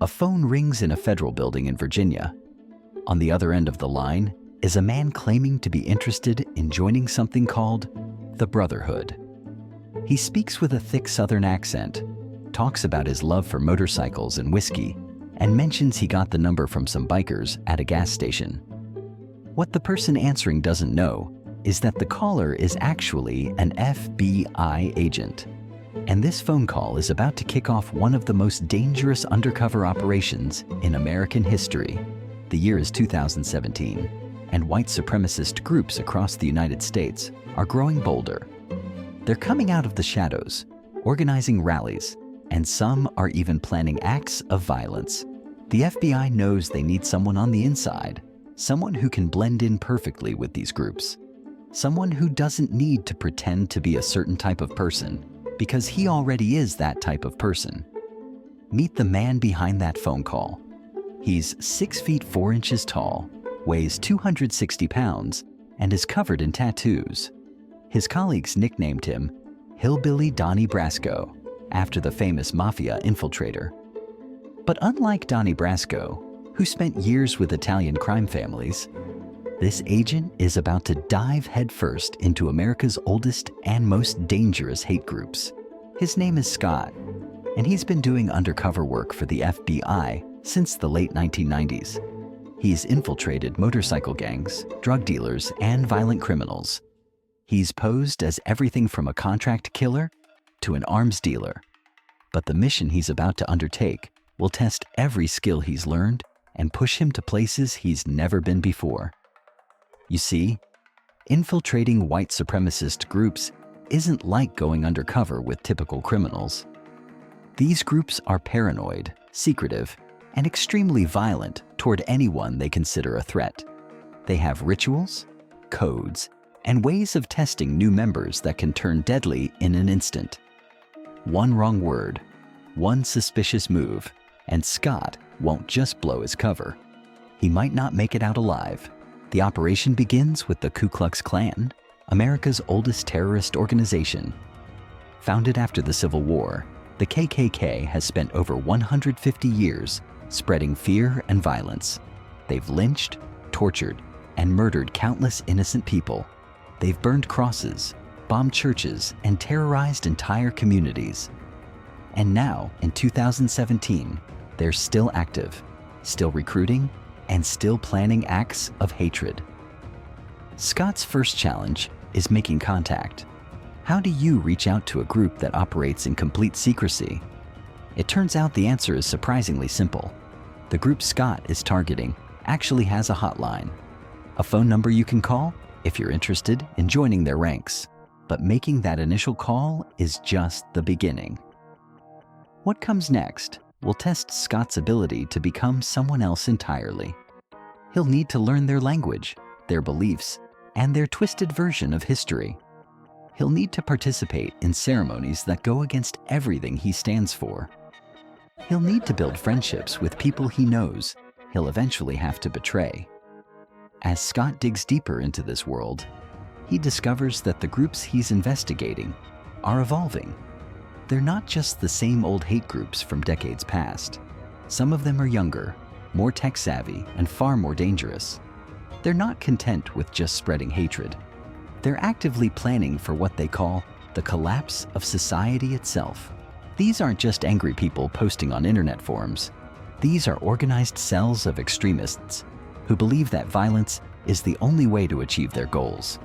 A phone rings in a federal building in Virginia. On the other end of the line is a man claiming to be interested in joining something called the Brotherhood. He speaks with a thick Southern accent, talks about his love for motorcycles and whiskey, and mentions he got the number from some bikers at a gas station. What the person answering doesn't know is that the caller is actually an FBI agent. And this phone call is about to kick off one of the most dangerous undercover operations in American history. The year is 2017, and white supremacist groups across the United States are growing bolder. They're coming out of the shadows, organizing rallies, and some are even planning acts of violence. The FBI knows they need someone on the inside, someone who can blend in perfectly with these groups, someone who doesn't need to pretend to be a certain type of person, because he already is that type of person. Meet the man behind that phone call. He's 6 feet 4 inches tall, weighs 260 pounds, and is covered in tattoos. His colleagues nicknamed him Hillbilly Donnie Brasco, after the famous mafia infiltrator. But unlike Donnie Brasco, who spent years with Italian crime families, this agent is about to dive headfirst into America's oldest and most dangerous hate groups. His name is Scott, and he's been doing undercover work for the FBI since the late 1990s. He's infiltrated motorcycle gangs, drug dealers, and violent criminals. He's posed as everything from a contract killer to an arms dealer. But the mission he's about to undertake will test every skill he's learned and push him to places he's never been before. You see, infiltrating white supremacist groups isn't like going undercover with typical criminals. These groups are paranoid, secretive, and extremely violent toward anyone they consider a threat. They have rituals, codes, and ways of testing new members that can turn deadly in an instant. One wrong word, one suspicious move, and Scott won't just blow his cover. He might not make it out alive. The operation begins with the Ku Klux Klan, America's oldest terrorist organization. Founded after the Civil War, the KKK has spent over 150 years spreading fear and violence. They've lynched, tortured, and murdered countless innocent people. They've burned crosses, bombed churches, and terrorized entire communities. And now, in 2017, they're still active, still recruiting, and still planning acts of hatred. Scott's first challenge is making contact. How do you reach out to a group that operates in complete secrecy? It turns out the answer is surprisingly simple. The group Scott is targeting actually has a hotline, a phone number you can call if you're interested in joining their ranks. But making that initial call is just the beginning. What comes next will test Scott's ability to become someone else entirely. He'll need to learn their language, their beliefs, and their twisted version of history. He'll need to participate in ceremonies that go against everything he stands for. He'll need to build friendships with people he knows he'll eventually have to betray. As Scott digs deeper into this world, he discovers that the groups he's investigating are evolving. They're not just the same old hate groups from decades past. Some of them are younger, more tech-savvy, and far more dangerous. They're not content with just spreading hatred. They're actively planning for what they call the collapse of society itself. These aren't just angry people posting on internet forums. These are organized cells of extremists who believe that violence is the only way to achieve their goals.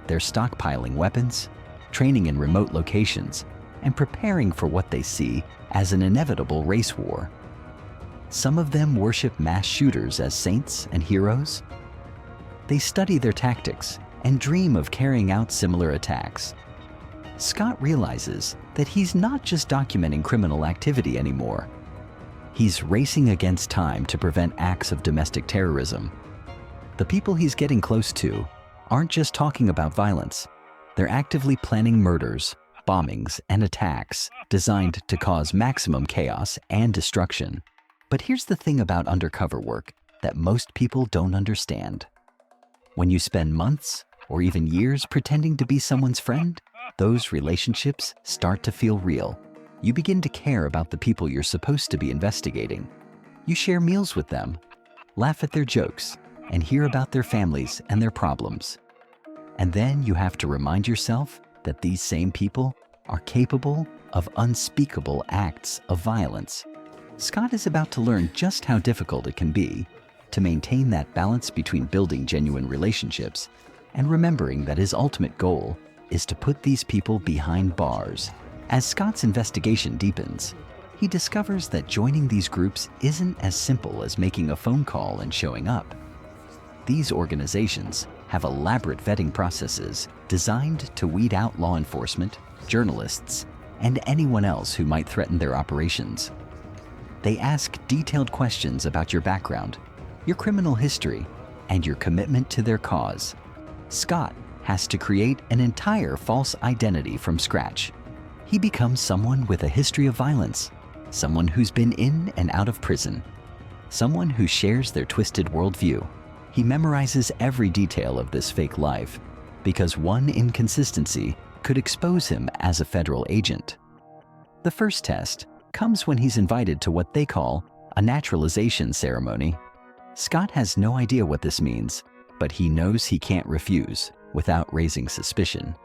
They're stockpiling weapons, training in remote locations, and preparing for what they see as an inevitable race war. Some of them worship mass shooters as saints and heroes. They study their tactics and dream of carrying out similar attacks. Scott realizes that he's not just documenting criminal activity anymore. He's racing against time to prevent acts of domestic terrorism. The people he's getting close to aren't just talking about violence. They're actively planning murders, bombings, and attacks designed to cause maximum chaos and destruction. But here's the thing about undercover work that most people don't understand. When you spend months or even years pretending to be someone's friend, those relationships start to feel real. You begin to care about the people you're supposed to be investigating. You share meals with them, laugh at their jokes, and hear about their families and their problems. And then you have to remind yourself that these same people are capable of unspeakable acts of violence. Scott is about to learn just how difficult it can be to maintain that balance between building genuine relationships and remembering that his ultimate goal is to put these people behind bars. As Scott's investigation deepens, he discovers that joining these groups isn't as simple as making a phone call and showing up. These organizations have elaborate vetting processes designed to weed out law enforcement, journalists, and anyone else who might threaten their operations. They ask detailed questions about your background, your criminal history, and your commitment to their cause. Scott has to create an entire false identity from scratch. He becomes someone with a history of violence, someone who's been in and out of prison, someone who shares their twisted worldview. He memorizes every detail of this fake life because one inconsistency could expose him as a federal agent. The first test comes when he's invited to what they call a naturalization ceremony. Scott has no idea what this means, but he knows he can't refuse without raising suspicion.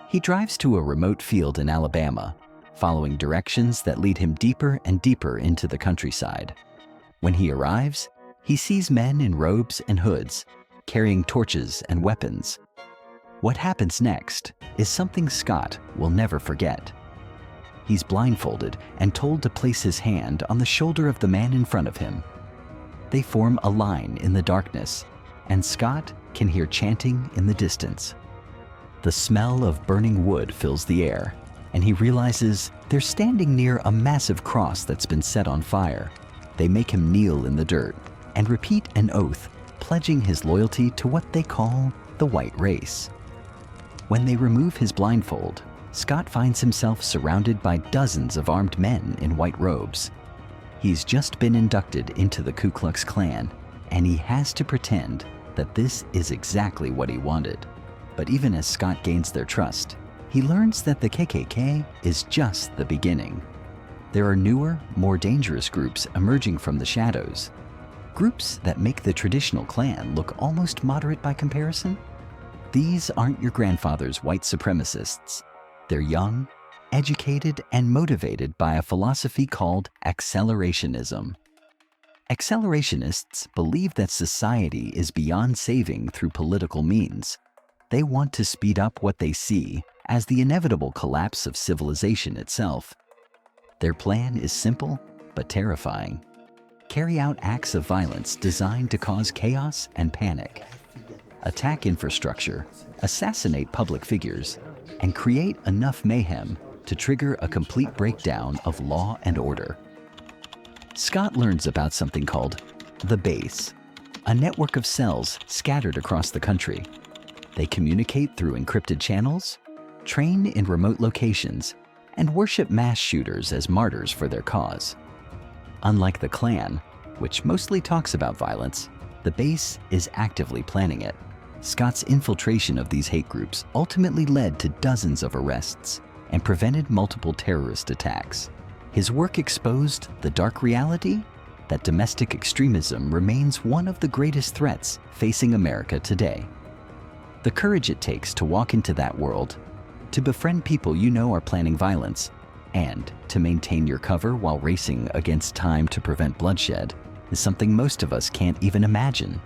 He drives to a remote field in Alabama, following directions that lead him deeper and deeper into the countryside. When he arrives, he sees men in robes and hoods, carrying torches and weapons. What happens next is something Scott will never forget. He's blindfolded and told to place his hand on the shoulder of the man in front of him. They form a line in the darkness, and Scott can hear chanting in the distance. The smell of burning wood fills the air, and he realizes they're standing near a massive cross that's been set on fire. They make him kneel in the dirt and repeat an oath, pledging his loyalty to what they call the white race. When they remove his blindfold, Scott finds himself surrounded by dozens of armed men in white robes. He's just been inducted into the Ku Klux Klan, and he has to pretend that this is exactly what he wanted. But even as Scott gains their trust, he learns that the KKK is just the beginning. There are newer, more dangerous groups emerging from the shadows. Groups that make the traditional Klan look almost moderate by comparison. These aren't your grandfather's white supremacists. They're young, educated, and motivated by a philosophy called accelerationism. Accelerationists believe that society is beyond saving through political means. They want to speed up what they see as the inevitable collapse of civilization itself. Their plan is simple but terrifying. Carry out acts of violence designed to cause chaos and panic. Attack infrastructure, assassinate public figures, and create enough mayhem to trigger a complete breakdown of law and order. Scott learns about something called the base, a network of cells scattered across the country. They communicate through encrypted channels, train in remote locations, and worship mass shooters as martyrs for their cause. Unlike the Klan, which mostly talks about violence, the base is actively planning it. Scott's infiltration of these hate groups ultimately led to dozens of arrests and prevented multiple terrorist attacks. His work exposed the dark reality that domestic extremism remains one of the greatest threats facing America today. The courage it takes to walk into that world, to befriend people you know are planning violence, and to maintain your cover while racing against time to prevent bloodshed is something most of us can't even imagine.